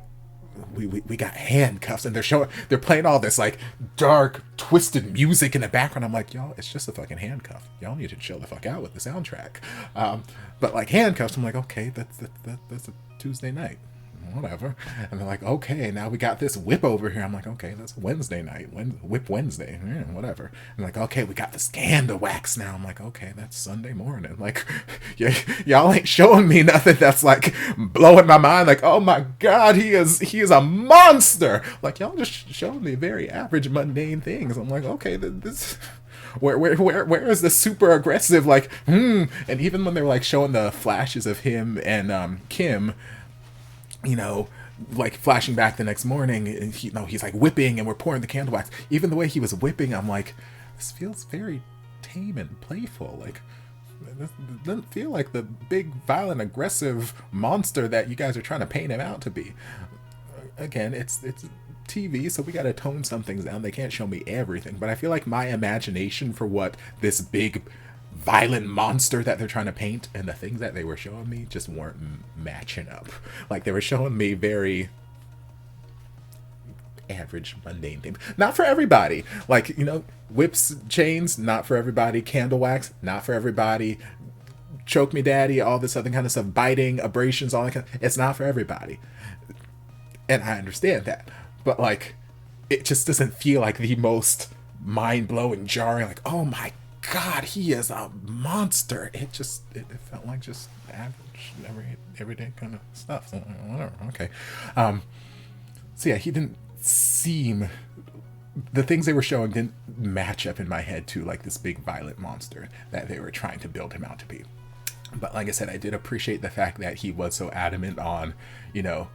we got handcuffs, and they're playing all this like dark twisted music in the background. I'm like, y'all, it's just a fucking handcuff. Y'all need to chill the fuck out with the soundtrack. But like handcuffs, I'm like, okay, that's a Tuesday night, whatever. And they're like, okay, now we got this whip over here. I'm like, okay, that's Wednesday night, Whip Wednesday, whatever. And like, okay, we got the scandal wax now. I'm like, okay, that's Sunday morning. Like, y'all ain't showing me nothing that's like blowing my mind. Like, oh my God, he is a monster. Like, y'all just showing me very average, mundane things. I'm like, okay, this. Where is the super aggressive, like, and even when they were like showing the flashes of him and Kim, you know, like flashing back the next morning, and he's like whipping and we're pouring the candle wax. Even the way he was whipping, I'm like, this feels very tame and playful. Like, this doesn't feel like the big, violent, aggressive monster that you guys are trying to paint him out to be. Again, it's TV, so we gotta tone some things down. They can't show me everything, but I feel like my imagination for what this big violent monster that they're trying to paint and the things that they were showing me just weren't matching up. Like, they were showing me very average, mundane things. Not for everybody. Like, you know, whips, chains, not for everybody. Candle wax, not for everybody. Choke me daddy, all this other kind of stuff. Biting, abrasions, all that kind of, it's not for everybody. And I understand that. But, like, it just doesn't feel like the most mind-blowing, jarring, like, oh my God, he is a monster. It felt like just average, everyday kind of stuff. So, whatever, okay. So yeah, he didn't seem, the things they were showing didn't match up in my head to like this big violent monster that they were trying to build him out to be. But like I said, I did appreciate the fact that he was so adamant on, you know,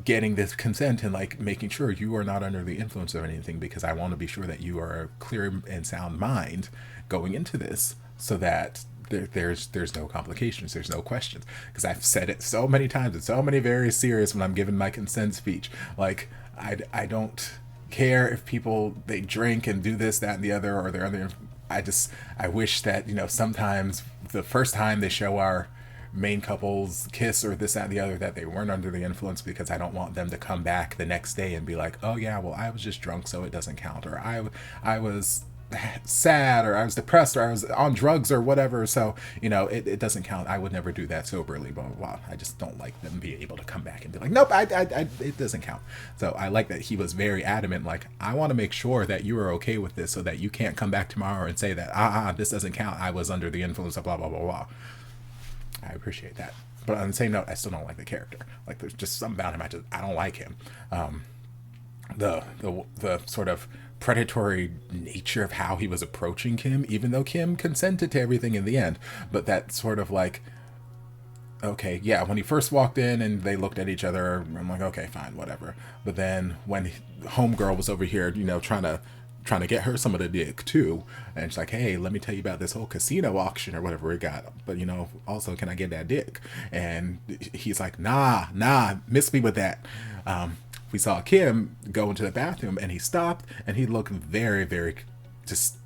getting this consent and like making sure you are not under the influence of anything, because I want to be sure that you are a clear and sound mind going into this, so that there's no complications, there's no questions. Because I've said it so many times, it's so many very serious when I'm giving my consent speech. Like, I don't care if people, they drink and do this, that, and the other, or they're under. I wish that, you know, sometimes the first time they show our main couples kiss or this, that, and the other, that they weren't under the influence, because I don't want them to come back the next day and be like, oh yeah, well, I was just drunk, so it doesn't count, or I was sad, or I was depressed, or I was on drugs, or whatever, so, you know, it doesn't count. I would never do that soberly, blah, blah, blah. I just don't like them being able to come back and be like, nope, it doesn't count. So I like that he was very adamant, like, I want to make sure that you are okay with this, so that you can't come back tomorrow and say that, this doesn't count, I was under the influence of blah, blah, blah, blah. I appreciate that. But on the same note, I still don't like the character. Like, there's just something about him, I don't like him. The sort of predatory nature of how he was approaching Kim, even though Kim consented to everything in the end. But that sort of like, okay, yeah, when he first walked in and they looked at each other, I'm like, okay, fine, whatever. But then when homegirl was over here, you know, trying to get her some of the dick too, and she's like, hey, let me tell you about this whole casino auction or whatever we got, but, you know, also, can I get that dick? And he's like, nah, miss me with that. We saw Kim go into the bathroom and he stopped and he looked very, very just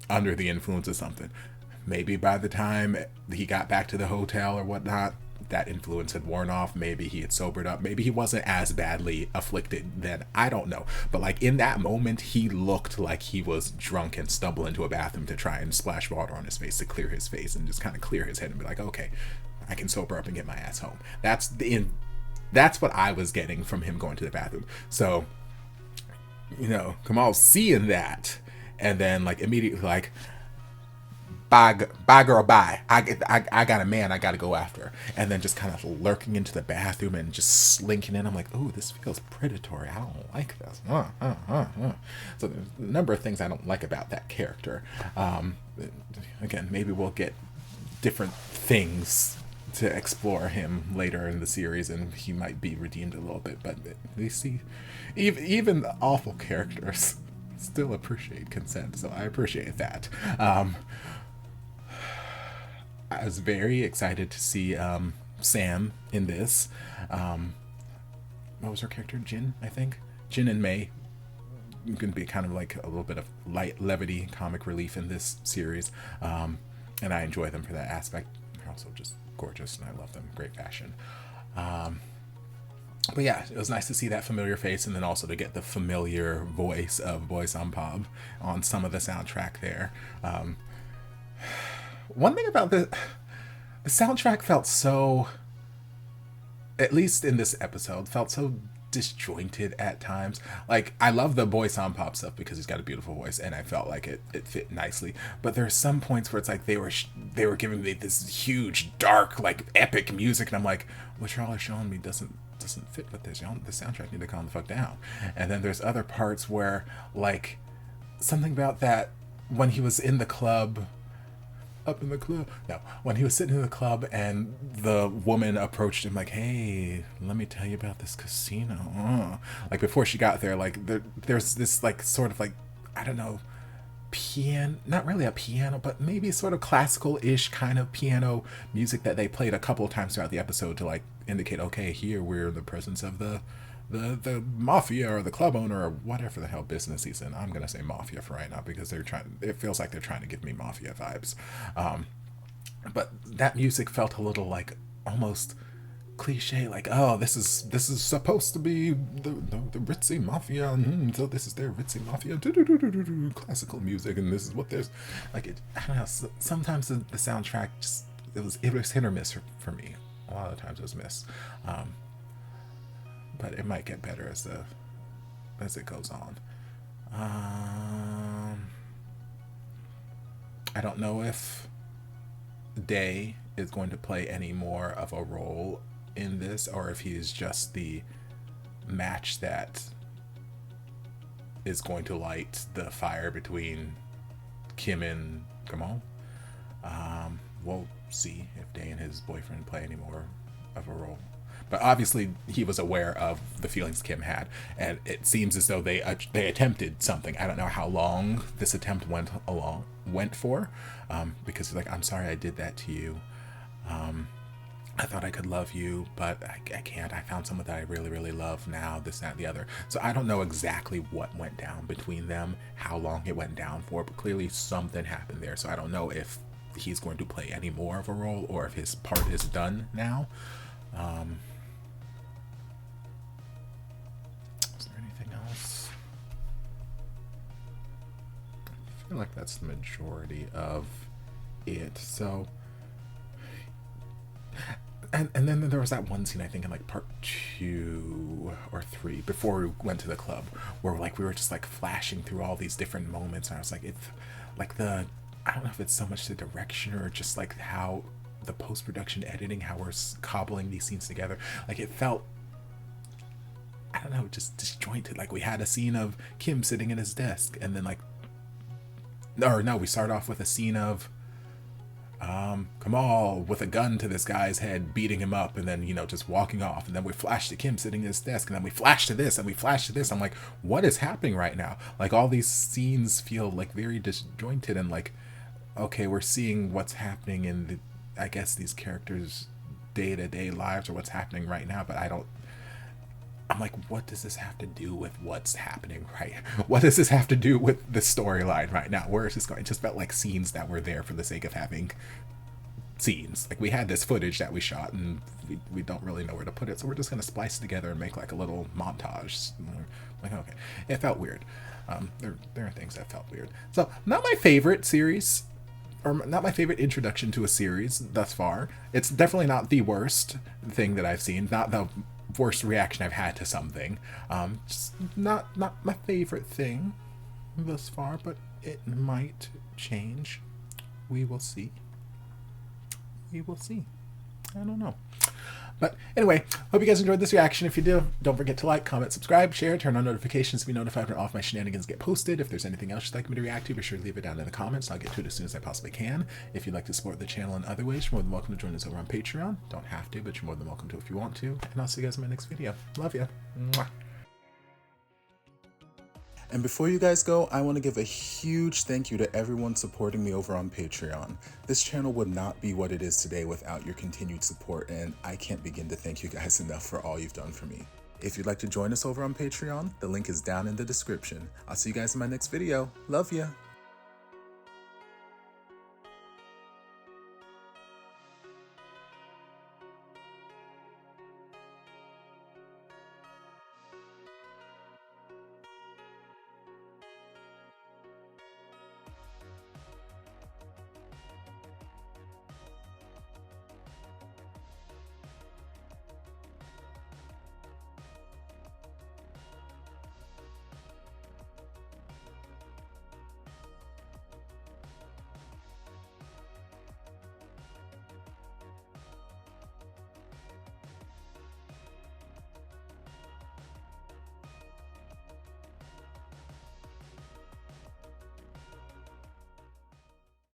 under the influence of something. Maybe by the time he got back to the hotel or whatnot, that influence had worn off. Maybe he had sobered up. Maybe he wasn't as badly afflicted then. I don't know. But like, in that moment, he looked like he was drunk and stumbled into a bathroom to try and splash water on his face to clear his face and just kind of clear his head and be like, okay, I can sober up and get my ass home. That's what I was getting from him going to the bathroom. So, you know, Kamal's seeing that, and then like immediately like, bye girl, bye. I got a man I got to go after. And then just kind of lurking into the bathroom and just slinking in. I'm like, oh, this feels predatory. I don't like this. So there's a number of things I don't like about that character. Again, maybe we'll get different things to explore him later in the series, and he might be redeemed a little bit, but they see even the awful characters still appreciate consent, so I appreciate that. I was very excited to see Sam in this. What was her character? Jin, I think. Jin and Mei going to be kind of like a little bit of light levity, comic relief in this series, and I enjoy them for that aspect. They're also just gorgeous, and I love them. Great fashion. But yeah, it was nice to see that familiar face, and then also to get the familiar voice of Boy Sampab on some of the soundtrack there. One thing about the soundtrack felt so, at least in this episode, felt so disjointed at times. Like, I love the Boy Sampab stuff because he's got a beautiful voice, and I felt like it fit nicely. But there are some points where it's like they were giving me this huge, dark, like epic music, and I'm like, what y'all are showing me doesn't fit with this. Y'all, the soundtrack need to calm the fuck down. And then there's other parts where, like, something about that when he was in the club, when he was sitting in the club and the woman approached him like, hey, let me tell you about this casino. Like, before she got there, like, there's this, like, sort of, like, I don't know, piano, not really a piano, but maybe sort of classical-ish kind of piano music that they played a couple of times throughout the episode to, like, indicate, okay, here we're in the presence of the mafia or the club owner or whatever the hell business he's in. I'm gonna say mafia for right now because it feels like they're trying to give me mafia vibes. But that music felt a little like almost cliche, like, oh, this is supposed to be the ritzy mafia, so this is their ritzy mafia classical music, and this is what there's like. I don't know. Sometimes the soundtrack just it was hit or miss for me. A lot of times it was miss. But it might get better as it goes on. I don't know if Day is going to play any more of a role in this, or if he is just the match that is going to light the fire between Kim and Gamal. We'll see if Day and his boyfriend play any more of a role. But obviously, he was aware of the feelings Kim had, and it seems as though they attempted something. I don't know how long this attempt went for, because he's like, I'm sorry I did that to you. I thought I could love you, but I can't. I found someone that I really, really love now, this, that, and the other. So I don't know exactly what went down between them, how long it went down for, but clearly something happened there. So I don't know if he's going to play any more of a role or if his part is done now. Is there anything else? I feel like that's the majority of it. So, and then there was that one scene, I think in like part 2 or 3 before we went to the club, where like we were just like flashing through all these different moments, and I was like, it's like I don't know if it's so much the direction or just like how the post-production editing, how we're cobbling these scenes together. Like, it felt, I don't know, just disjointed. Like, we had a scene of Kim sitting at his desk, and then like, or no, we start off with a scene of Kamal with a gun to this guy's head, beating him up, and then, you know, just walking off, and then we flash to Kim sitting at his desk, and then we flash to this, and we flash to this. I'm like, what is happening right now? Like, all these scenes feel like very disjointed, and like, okay, we're seeing what's happening in I guess these characters' day-to-day lives, or what's happening right now, but I'm like, what does this have to do with what's happening right? What does this have to do with the storyline right now? Where is this going? It just felt like scenes that were there for the sake of having scenes. Like, we had this footage that we shot, and we don't really know where to put it, so we're just going to splice it together and make like a little montage. Like, okay, it felt weird. There are things that felt weird. So, not my favorite series, or not my favorite introduction to a series thus far. It's definitely not the worst thing that I've seen, not the worst reaction I've had to something. Just not my favorite thing thus far, but it might change. We will see. We will see. I don't know. But anyway, hope you guys enjoyed this reaction. If you do, don't forget to like, comment, subscribe, share, turn on notifications to be notified when all of my shenanigans get posted. If there's anything else you'd like me to react to, be sure to leave it down in the comments. I'll get to it as soon as I possibly can. If you'd like to support the channel in other ways, you're more than welcome to join us over on Patreon. Don't have to, but you're more than welcome to if you want to. And I'll see you guys in my next video. Love ya. Mwah. And before you guys go, I want to give a huge thank you to everyone supporting me over on Patreon. This channel would not be what it is today without your continued support, and I can't begin to thank you guys enough for all you've done for me. If you'd like to join us over on Patreon, the link is down in the description. I'll see you guys in my next video. Love ya.